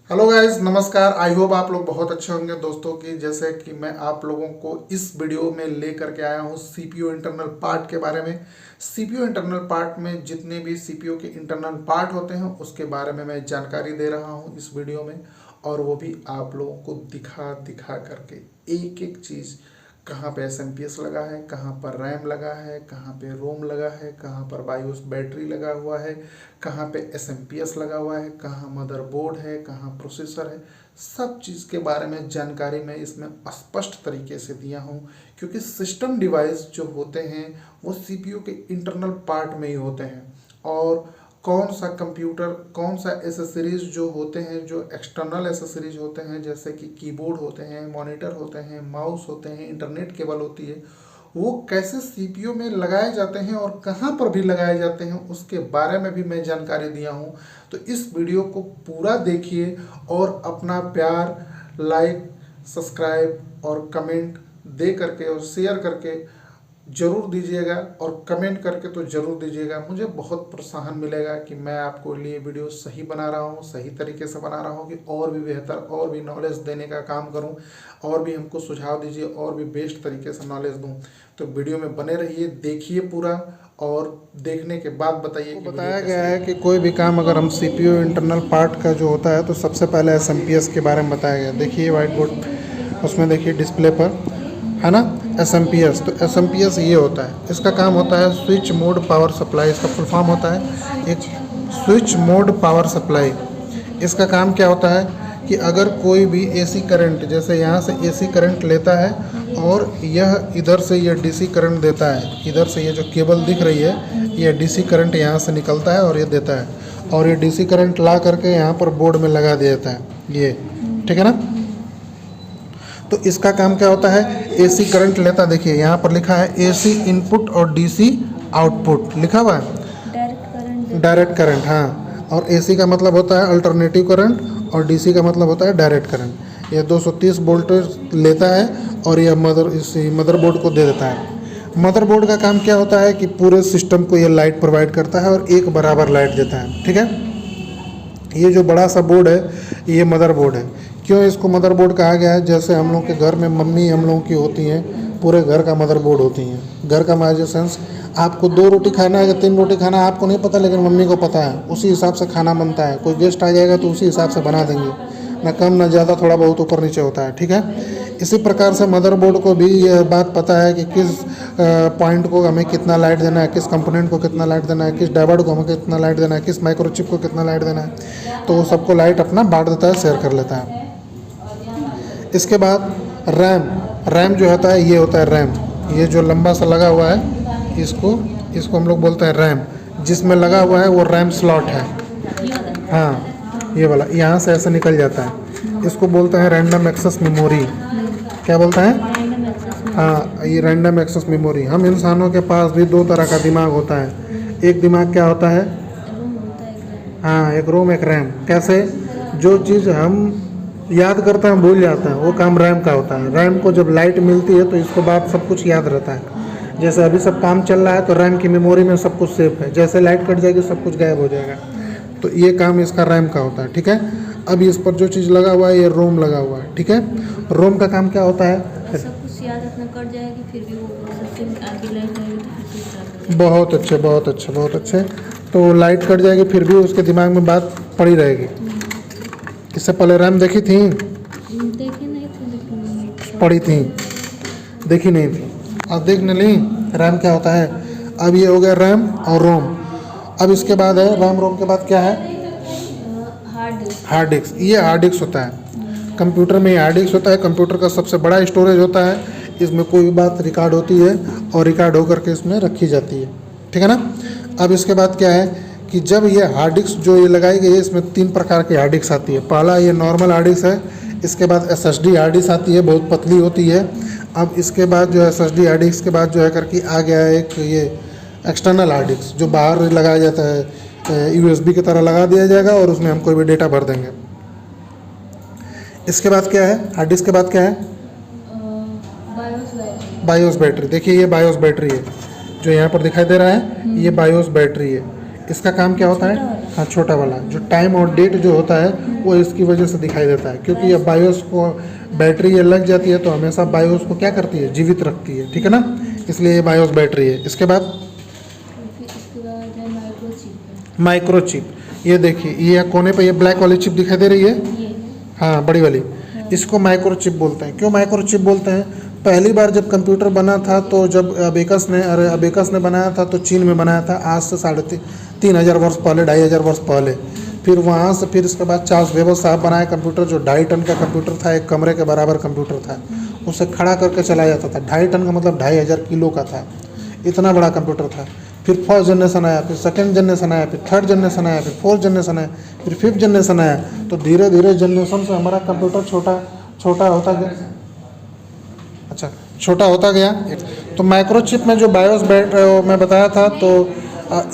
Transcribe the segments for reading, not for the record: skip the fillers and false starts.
Hello guys, नमस्कार। I hope आप लोग बहुत अच्छे होंगे दोस्तों। की जैसे कि मैं आप लोगों को इस वीडियो में लेकर के आया हूँ सीपीयू इंटरनल पार्ट के बारे में। सीपीयू इंटरनल पार्ट में जितने भी सीपीयू के इंटरनल पार्ट होते हैं उसके बारे में मैं जानकारी दे रहा हूँ इस वीडियो में, और वो भी आप लोगों को दिखा दिखा करके एक एक चीज़। कहाँ पे एसएमपीएस लगा है, कहाँ पर रैम लगा है, कहाँ पे रोम लगा है, कहाँ पर बायोस बैटरी लगा हुआ है, कहाँ पे एसएमपीएस लगा हुआ है, कहाँ मदरबोर्ड है, कहाँ प्रोसेसर है। सब चीज़ के बारे में जानकारी मैं इसमें स्पष्ट तरीके से दिया हूँ, क्योंकि सिस्टम डिवाइस जो होते हैं वो सीपीयू के इंटरनल पार्ट में ही होते हैं। और कौन सा कंप्यूटर, कौन सा एसेसरीज जो होते हैं, जो एक्सटर्नल एसेसरीज होते हैं, जैसे कि कीबोर्ड होते हैं, मॉनिटर होते हैं, माउस होते हैं, इंटरनेट केबल होती है, वो कैसे सीपीयू में लगाए जाते हैं और कहाँ पर भी लगाए जाते हैं उसके बारे में भी मैं जानकारी दिया हूँ। तो इस वीडियो को पूरा देखिए और अपना प्यार, लाइक, सब्सक्राइब और कमेंट दे करके और शेयर करके जरूर दीजिएगा, और कमेंट करके तो जरूर दीजिएगा। मुझे बहुत प्रोत्साहन मिलेगा कि मैं आपको लिए वीडियो सही बना रहा हूँ, सही तरीके से बना रहा हूँ, कि और भी बेहतर और भी नॉलेज देने का काम करूँ, और भी हमको सुझाव दीजिए और भी बेस्ट तरीके से नॉलेज दूँ। तो वीडियो में बने रहिए, देखिए पूरा, और देखने के बाद बताइए। बताया गया है कि कोई भी काम अगर हम सीपीयू इंटरनल पार्ट का जो होता है तो सबसे पहले एसएमपीएस के बारे में बताया गया। देखिए व्हाइट बोर्ड, उसमें देखिए डिस्प्ले पर है ना एसएमपीएस। तो एसएमपीएस ये होता है, इसका काम होता है स्विच मोड पावर सप्लाई। इसका फुल फॉर्म होता है एक स्विच मोड पावर सप्लाई। इसका काम क्या होता है कि अगर कोई भी एसी करंट, जैसे यहाँ से एसी करंट लेता है और यह इधर से यह डीसी करंट देता है, इधर से ये जो केबल दिख रही है ये डीसी करंट यहाँ से निकलता है और ये देता है, और ये डीसी करंट ला करके यहाँ पर बोर्ड में लगा देता है ये, ठीक है ना। तो इसका काम क्या होता है, एसी करंट लेता, देखिए यहाँ पर लिखा है एसी इनपुट और डीसी आउटपुट लिखा हुआ है, डायरेक्ट करंट। हाँ, और एसी का मतलब होता है अल्टरनेटिव करंट और डीसी का मतलब होता है डायरेक्ट करंट। ये 230 वोल्टेज लेता है और यह मदरबोर्ड को दे देता है। मदरबोर्ड का काम क्या होता है कि पूरे सिस्टम को ये लाइट प्रोवाइड करता है और एक बराबर लाइट देता है, ठीक है। ये जो बड़ा सा बोर्ड है ये मदरबोर्ड है। क्यों इसको मदरबोर्ड कहा गया है, जैसे हम लोग के घर में मम्मी हम लोगों की होती हैं, पूरे घर का मदरबोर्ड होती हैं। घर का माइजर सेंस, आपको 2 रोटी खाना है या 3 रोटी खाना है आपको नहीं पता, लेकिन मम्मी को पता है, उसी हिसाब से खाना बनता है। कोई गेस्ट आ जाएगा तो उसी हिसाब से बना देंगे, ना कम ना ज़्यादा, थोड़ा बहुत ऊपर नीचे होता है, ठीक है। इसी प्रकार से मदरबोर्ड को भी यह बात पता है कि किस पॉइंट को हमें कितना लाइट देना है, किस कंपोनेंट को कितना लाइट देना है, किस डायोड को हमें कितना लाइट देना है, किस माइक्रोचिप को कितना लाइट देना है। तो वो सबको लाइट अपना बांट देता है, शेयर कर लेता है। इसके बाद रैम जो होता है ये होता है रैम। ये जो लंबा सा लगा हुआ है इसको हम लोग बोलते हैं रैम। जिसमें लगा हुआ है वो रैम स्लॉट है। हाँ, ये वाला यहाँ से ऐसे निकल जाता है, इसको बोलते हैं रैंडम एक्सेस मेमोरी। क्या बोलता है? हाँ, ये रैंडम एक्सेस मेमोरी। हम इंसानों के पास भी 2 तरह का दिमाग होता है। एक दिमाग क्या होता है? हाँ, एक रोम एक रैम। कैसे? जो चीज़ हम याद करते हैं भूल जाते हैं, वो काम रैम का होता है। रैम को जब लाइट मिलती है तो इसके बाद सब कुछ याद रहता है। जैसे अभी सब काम चल रहा है तो रैम की मेमोरी में सब कुछ सेफ है, जैसे लाइट कट जाएगी सब कुछ गायब हो जाएगा। तो ये काम इसका रैम का होता है, ठीक है। अब इस पर जो चीज़ लगा हुआ है ये रोम लगा हुआ है, ठीक है। रोम का काम क्या होता है? सब कुछ याद रखना, कट जाएगी फिर भी वो सबसे आगे लाइट आएगी तो फिर से स्टार्ट हो बहुत अच्छे, बहुत अच्छे, बहुत अच्छे। तो लाइट कट जाएगी फिर भी उसके दिमाग में बात पड़ी रहेगी। इससे पहले रैम देखी थी? देखी नहीं थी, लेकिन पड़ी थी, देखी नहीं थी। अब देखने ली रैम क्या होता है। अब ये हो गया रैम और रोम। अब इसके बाद है रैम रोम के बाद क्या है? Hard disk. ये हार्ड डिस्क होता है कंप्यूटर में, हार्ड डिस्क होता है कंप्यूटर का सबसे बड़ा स्टोरेज होता है। इसमें कोई भी बात रिकॉर्ड होती है और रिकॉर्ड होकर के इसमें रखी जाती है, ठीक है ना। अब इसके बाद क्या है कि जब ये हार्ड डिस्क जो ये लगाई गई है, इसमें 3 प्रकार की हार्ड डिस्क आती है। पहला ये नॉर्मल हार्ड डिस्क है, इसके बाद SSD हार्ड डिस्क आती है, बहुत पतली होती है। अब इसके बाद जो है SSD हार्ड डिस्क के बाद जो है करके आ गया है एक ये एक्सटर्नल हार्ड डिस्क, जो बाहर लगाया जाता है, USB की तरह लगा दिया जाएगा और उसमें हम कोई भी डेटा भर देंगे। इसके बाद क्या है? हार्ड डिस्क के बाद क्या है? BIOS battery. देखिए ये बायोस बैटरी है जो यहाँ पर दिखाई दे रहा है, ये बायोस बैटरी है। इसका काम क्या होता है? हाँ, छोटा वाला जो टाइम और डेट जो होता है वो इसकी वजह से दिखाई देता है, क्योंकि ये बायोस को बैटरी ये लग जाती है तो हमेशा बायोस को क्या करती है? जीवित रखती है, ठीक है ना, इसलिए ये बायोस बैटरी है। इसके बाद इसके बाद है माइक्रोचिप। माइक्रोचिप, ये देखिए ये कोने पे ये ब्लैक वाली चिप दिखाई दे रही है, ये हाँ बड़ी वाली, इसको माइक्रोचिप बोलते हैं। क्यों माइक्रोचिप बोलते हैं? पहली बार जब कंप्यूटर बना था तो जब अबेकस ने बनाया था तो चीन में बनाया था, आज से 3,500 वर्ष पहले, 2,500 वर्ष पहले। फिर वहाँ से फिर इसके बाद चार्ल्स बेबल साहब बनाए कंप्यूटर, जो 2.5 टन का कंप्यूटर था, एक कमरे के बराबर कंप्यूटर था, उसे खड़ा करके चलाया जाता था। 2.5 टन का मतलब 2,500 किलो का था, इतना बड़ा कंप्यूटर था। फिर फर्स्ट जनरेशन आया, फिर सेकंड जनरेशन आया, फिर थर्ड जनरेशन आया, फिर फोर्थ जनरेशन आया, फिर फिफ्थ जनरेशन आया। तो धीरे धीरे जनरेशन से हमारा कंप्यूटर छोटा होता गया, अच्छा छोटा होता गया। तो माइक्रोचिप में जो बायोस मैं बताया था, तो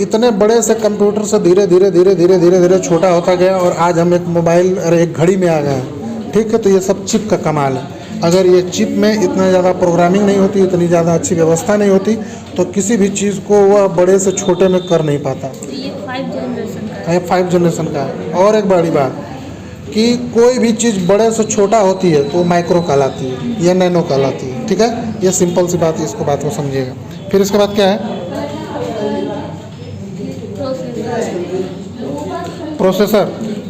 इतने बड़े से कंप्यूटर से धीरे धीरे छोटा होता गया और आज हम एक मोबाइल और एक घड़ी में आ गए हैं, ठीक है। तो ये सब चिप का कमाल है। अगर ये चिप में इतना ज़्यादा प्रोग्रामिंग नहीं होती, इतनी ज़्यादा अच्छी व्यवस्था नहीं होती, तो किसी भी चीज़ को वह बड़े से छोटे में कर नहीं पाता। तो ये 5 जनरेशन का है, 5 जनरेशन का है। और एक बड़ी बात कि कोई भी चीज़ बड़े से छोटा होती है तो माइक्रो कहलाती है या नैनो कहलाती है, ठीक है। ये सिंपल सी बात है, इसको बात को समझिएगा। फिर इसके बाद क्या है?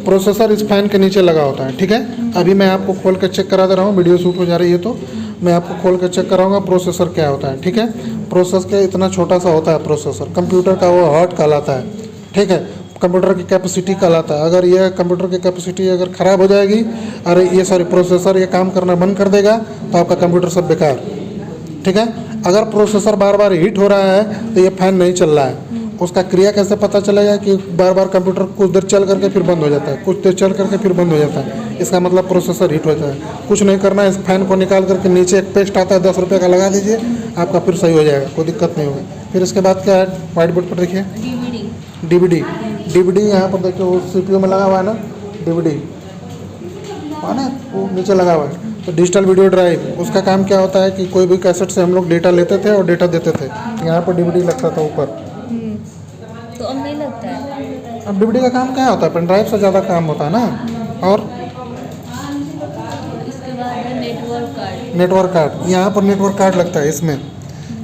प्रोसेसर इस फैन के नीचे लगा होता है, ठीक है। अभी मैं आपको खोल कर चेक करा दे रहा हूँ, वीडियो शूट हो जा रही है तो मैं आपको खोल कर चेक कराऊंगा प्रोसेसर क्या होता है, ठीक है। प्रोसेसर के इतना छोटा सा होता है प्रोसेसर, कंप्यूटर का वो हार्ट कहलाता है, ठीक है। कंप्यूटर की कैपेसिटी कहलाता है। अगर यह कंप्यूटर की कैपेसिटी अगर ख़राब हो जाएगी, अरे ये सॉरी प्रोसेसर ये काम करना बंद कर देगा तो आपका कंप्यूटर सब बेकार, ठीक है। अगर प्रोसेसर बार बार हीट हो रहा है तो ये फैन नहीं चल रहा है, उसका क्रिया कैसे पता चलेगा कि बार बार कंप्यूटर कुछ देर चल करके फिर बंद हो जाता है, कुछ देर चल करके फिर बंद हो जाता है, इसका मतलब प्रोसेसर हीट होता है। कुछ नहीं करना है, इस फैन को निकाल करके नीचे एक पेस्ट आता है 10 रुपये का, लगा दीजिए, आपका फिर सही हो जाएगा, कोई दिक्कत नहीं होगी। फिर इसके बाद क्या है? व्हाइट बोर्ड पर देखिए डीवीडी यहाँ पर देखिए, वो सीपीयू में लगा हुआ है ना डीवीडी, है ना, वो नीचे लगा हुआ है। तो डिजिटल वीडियो ड्राइव, उसका काम क्या होता है कि कोई भी कैसेट से हम लोग डेटा लेते थे और डेटा देते थे, यहाँ पर डीवीडी लगता था ऊपर। तो अब नहीं लगता है। अब डीवीडी का काम क्या होता है? पेन ड्राइव से ज़्यादा काम होता है ना। और इसके बाद है नेटवर्क कार्ड, यहाँ पर नेटवर्क कार्ड लगता है,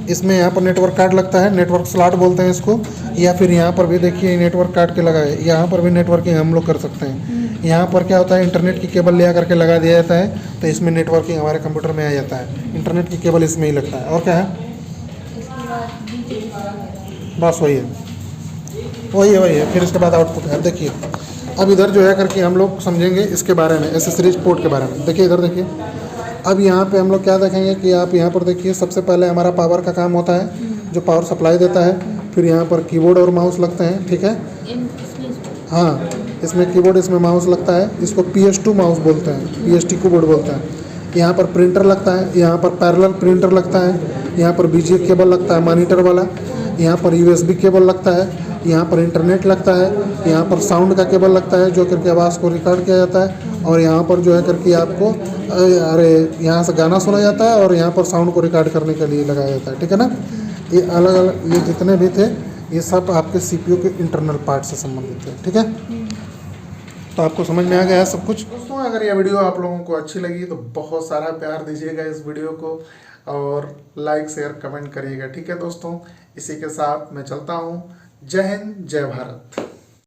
इसमें यहाँ पर नेटवर्क कार्ड लगता है, नेटवर्क स्लॉट बोलते हैं इसको। या फिर यहाँ पर भी देखिए नेटवर्क कार्ड के लगा है, यहाँ पर भी नेटवर्किंग हम लोग कर सकते हैं। यहाँ पर क्या होता है? इंटरनेट की केबल ले करके लगा दिया जाता है, तो इसमें नेटवर्किंग हमारे कंप्यूटर में आ जाता है। इंटरनेट की केबल इसमें ही लगता है। और क्या है? बस वही है। फिर इसके बाद आउटपुट है। अब देखिए, अब इधर जो है करके हम लोग समझेंगे इसके बारे में, एसेसरीज पोर्ट के बारे में। देखिए इधर देखिए, अब यहाँ पे हम लोग क्या देखेंगे कि आप यहाँ पर देखिए, सबसे पहले हमारा पावर का काम होता है, जो पावर सप्लाई देता है। फिर यहाँ पर कीबोर्ड और माउस लगते हैं, ठीक है। हाँ, इसमें कीबोर्ड, इसमें माउस लगता है, इसको PS2 माउस बोलते हैं, PST कीबोर्ड बोलते हैं। यहाँ पर प्रिंटर लगता है, यहाँ पर पैरेलल प्रिंटर लगता है, यहाँ पर BGA केबल लगता है मॉनिटर वाला, यहाँ पर USB केबल लगता है, यहाँ पर इंटरनेट लगता है, यहाँ पर साउंड का केबल लगता है जो करके आवाज़ को रिकॉर्ड किया जाता है, और यहाँ पर जो है करके आपको यहाँ से गाना सुना जाता है, और यहाँ पर साउंड को रिकॉर्ड करने के लिए लगाया जाता है, ठीक है ना। ये अलग अलग, ये जितने भी थे ये सब आपके CPU के इंटरनल पार्ट से संबंधित है, ठीक है। तो आपको समझ में आ गया है सब कुछ। दोस्तों, अगर ये वीडियो आप लोगों को अच्छी लगी तो बहुत सारा प्यार दीजिएगा इस वीडियो को, और लाइक शेयर कमेंट करिएगा, ठीक है दोस्तों। इसी के साथ मैं चलता हूँ। जय हिंद, जय भारत।